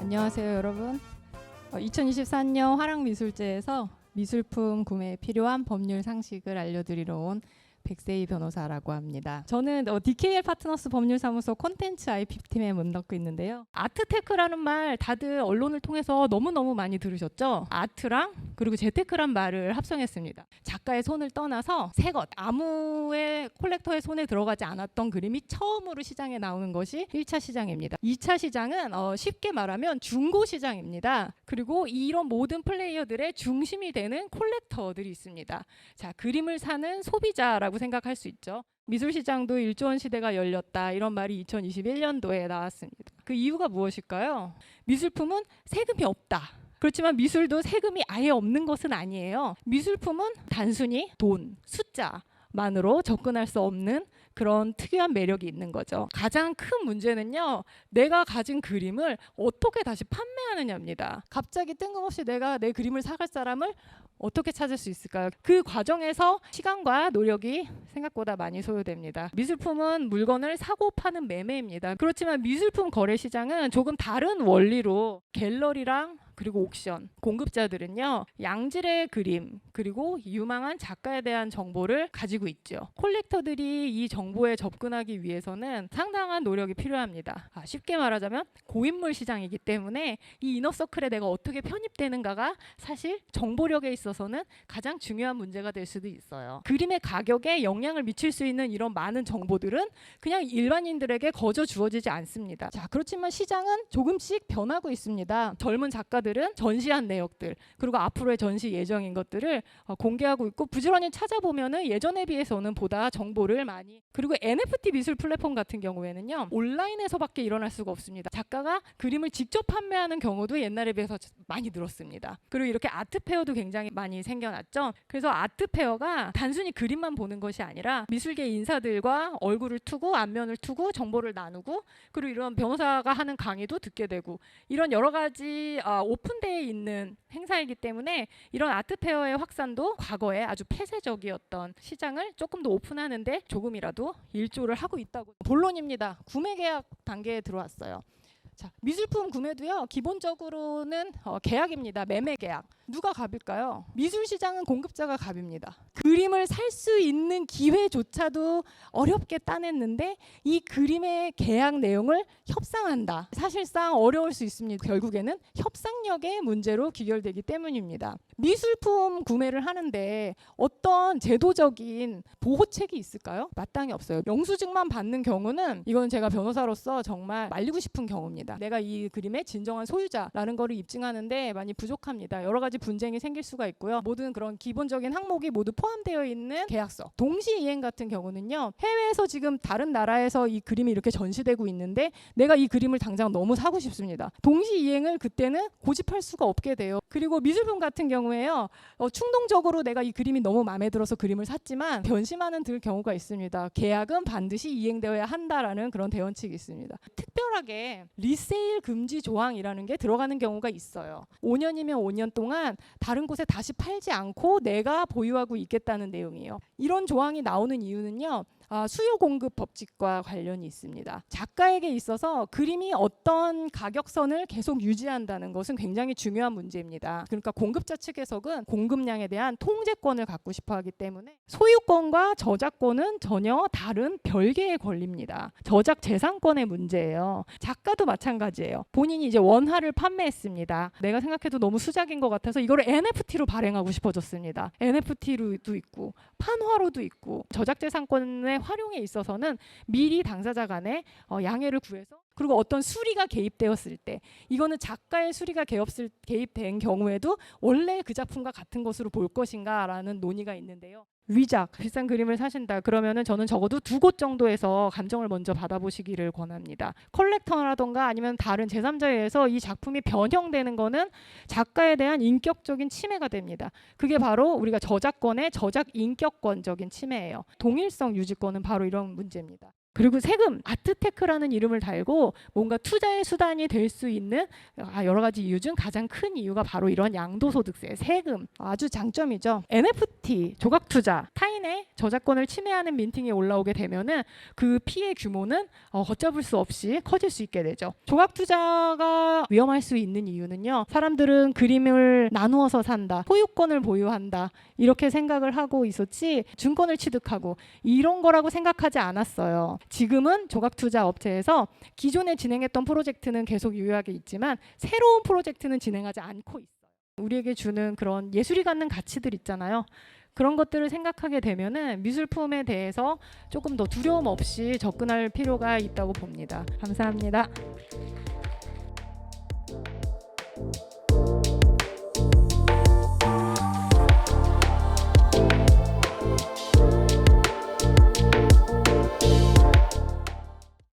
안녕하세요 여러분. 2024년 화랑미술제에서 미술품 구매에 필요한 법률 상식을 알려드리러 온 백세희 변호사라고 합니다. 저는 DKL 파트너스 법률사무소 콘텐츠 IP팀에 문넣고 있는데요. 아트테크라는 말 다들 언론을 통해서 너무너무 많이 들으셨죠? 아트랑 그리고 재테크란 말을 합성했습니다. 작가의 손을 떠나서 새것, 아무의 콜렉터의 손에 들어가지 않았던 그림이 처음으로 시장에 나오는 것이 1차 시장입니다. 2차 시장은 쉽게 말하면 중고 시장입니다. 그리고 이런 모든 플레이어들의 중심이 되는 콜렉터들이 있습니다. 자, 그림을 사는 소비자라고 생각할 수 있죠. 미술시장도 1조 원 시대가 열렸다, 이런 말이 2021년도에 나왔습니다. 그 이유가 무엇일까요? 미술품은 세금이 없다. 그렇지만 미술도 세금이 아예 없는 것은 아니에요. 미술품은 단순히 돈, 숫자만으로 접근할 수 없는 그런 특유한 매력이 있는 거죠. 가장 큰 문제는요, 내가 가진 그림을 어떻게 다시 판매하느냐입니다. 갑자기 뜬금없이 내가 내 그림을 사갈 사람을 어떻게 찾을 수 있을까요? 그 과정에서 시간과 노력이 생각보다 많이 소요됩니다. 미술품은 물건을 사고 파는 매매입니다. 그렇지만 미술품 거래 시장은 조금 다른 원리로 갤러리랑 그리고 옥션, 공급자들은요, 양질의 그림 그리고 유망한 작가에 대한 정보를 가지고 있죠. 콜렉터들이 이 정보에 접근하기 위해서는 상당한 노력이 필요합니다. 쉽게 말하자면 고인물 시장이기 때문에 이 이너서클에 내가 어떻게 편입되는가가 사실 정보력에 있어서는 가장 중요한 문제가 될 수도 있어요. 그림의 가격에 영향을 미칠 수 있는 이런 많은 정보들은 그냥 일반인들에게 거저 주어지지 않습니다. 자, 그렇지만 시장은 조금씩 변하고 있습니다. 젊은 작가들은 전시한 내역들 그리고 앞으로의 전시 예정인 것들을 공개하고 있고, 부지런히 찾아보면은 예전에 비해서는 보다 정보를 많이, 그리고 NFT 미술 플랫폼 같은 경우에는요, 온라인에서밖에 일어날 수가 없습니다. 작가가 그림을 직접 판매하는 경우도 옛날에 비해서 많이 늘었습니다. 그리고 이렇게 아트페어도 굉장히 많이 생겨났죠. 그래서 아트페어가 단순히 그림만 보는 것이 아니라 미술계 인사들과 얼굴을 투고 안면을 투고 정보를 나누고, 그리고 이런 변호사가 하는 강의도 듣게 되고, 이런 여러 가지 오픈되어 있는 행사이기 때문에 이런 아트페어의 확산도 과거에 아주 폐쇄적이었던 시장을 조금 더 오픈하는데 조금이라도 일조를 하고 있다고. 본론입니다. 구매 계약 단계에 들어왔어요. 자, 미술품 구매도요, 기본적으로는 계약입니다. 매매 계약. 누가 갑일까요? 미술시장은 공급자가 갑입니다. 그림을 살 수 있는 기회조차도 어렵게 따냈는데 이 그림의 계약 내용을 협상한다. 사실상 어려울 수 있습니다. 결국에는 협상력의 문제로 귀결되기 때문입니다. 미술품 구매를 하는데 어떤 제도적인 보호책이 있을까요? 마땅히 없어요. 영수증만 받는 경우는, 이건 제가 변호사로서 정말 말리고 싶은 경우입니다. 내가 이 그림의 진정한 소유자라는 거를 입증하는데 많이 부족합니다. 여러 가지 분쟁이 생길 수가 있고요. 모든 그런 기본적인 항목이 모두 포함되어 있는 계약서. 동시이행 같은 경우는요, 해외에서 지금 다른 나라에서 이 그림이 이렇게 전시되고 있는데 내가 이 그림을 당장 너무 사고 싶습니다. 동시이행을 그때는 고집할 수가 없게 돼요. 그리고 미술품 같은 경우에요, 충동적으로 내가 이 그림이 너무 마음에 들어서 그림을 샀지만 변심하는 경우가 있습니다. 계약은 반드시 이행되어야 한다라는 그런 대원칙이 있습니다. 특별하게 리세일 금지 조항이라는 게 들어가는 경우가 있어요. 5년이면 5년 동안 다른 곳에 다시 팔지 않고 내가 보유하고 있겠다는 내용이에요. 이런 조항이 나오는 이유는요, 수요 공급 법칙과 관련이 있습니다. 작가에게 있어서 그림이 어떤 가격선을 계속 유지한다는 것은 굉장히 중요한 문제입니다. 그러니까 공급자 측에서는 공급량에 대한 통제권을 갖고 싶어 하기 때문에 소유권과 저작권은 전혀 다른 별개의 권리입니다. 저작 재산권의 문제예요. 작가도 마찬가지예요. 본인이 이제 원화를 판매했습니다. 내가 생각해도 너무 수작인 것 같아서 이거를 NFT로 발행하고 싶어졌습니다. NFT로도 있고 판화로도 있고, 저작 재산권의 활용에 있어서는 미리 당사자 간에 양해를 구해서, 그리고 어떤 수리가 개입되었을 때, 이거는 작가의 수리가 개입된 경우에도 원래 그 작품과 같은 것으로 볼 것인가 라는 논의가 있는데요. 위작, 비싼 그림을 사신다 그러면은 저는 적어도 2곳 정도에서 감정을 먼저 받아보시기를 권합니다. 컬렉터라던가 아니면 다른 제3자에 의해서 이 작품이 변형되는 거는 작가에 대한 인격적인 침해가 됩니다. 그게 바로 우리가 저작권의 저작 인격권적인 침해예요. 동일성 유지권은 바로 이런 문제입니다. 그리고 세금, 아트테크라는 이름을 달고 뭔가 투자의 수단이 될 수 있는 여러 가지 이유 중 가장 큰 이유가 바로 이런 양도소득세, 세금, 아주 장점이죠. NFT, 조각투자, 타인의 저작권을 침해하는 민팅이 올라오게 되면은 그 피해 규모는 걷잡을 수 없이 커질 수 있게 되죠. 조각투자가 위험할 수 있는 이유는요, 사람들은 그림을 나누어서 산다, 소유권을 보유한다, 이렇게 생각을 하고 있었지 증권을 취득하고 이런 거라고 생각하지 않았어요. 지금은 조각투자 업체에서 기존에 진행했던 프로젝트는 계속 유효하게 있지만 새로운 프로젝트는 진행하지 않고 있어요. 우리에게 주는 그런 예술이 갖는 가치들 있잖아요. 그런 것들을 생각하게 되면은 미술품에 대해서 조금 더 두려움 없이 접근할 필요가 있다고 봅니다. 감사합니다.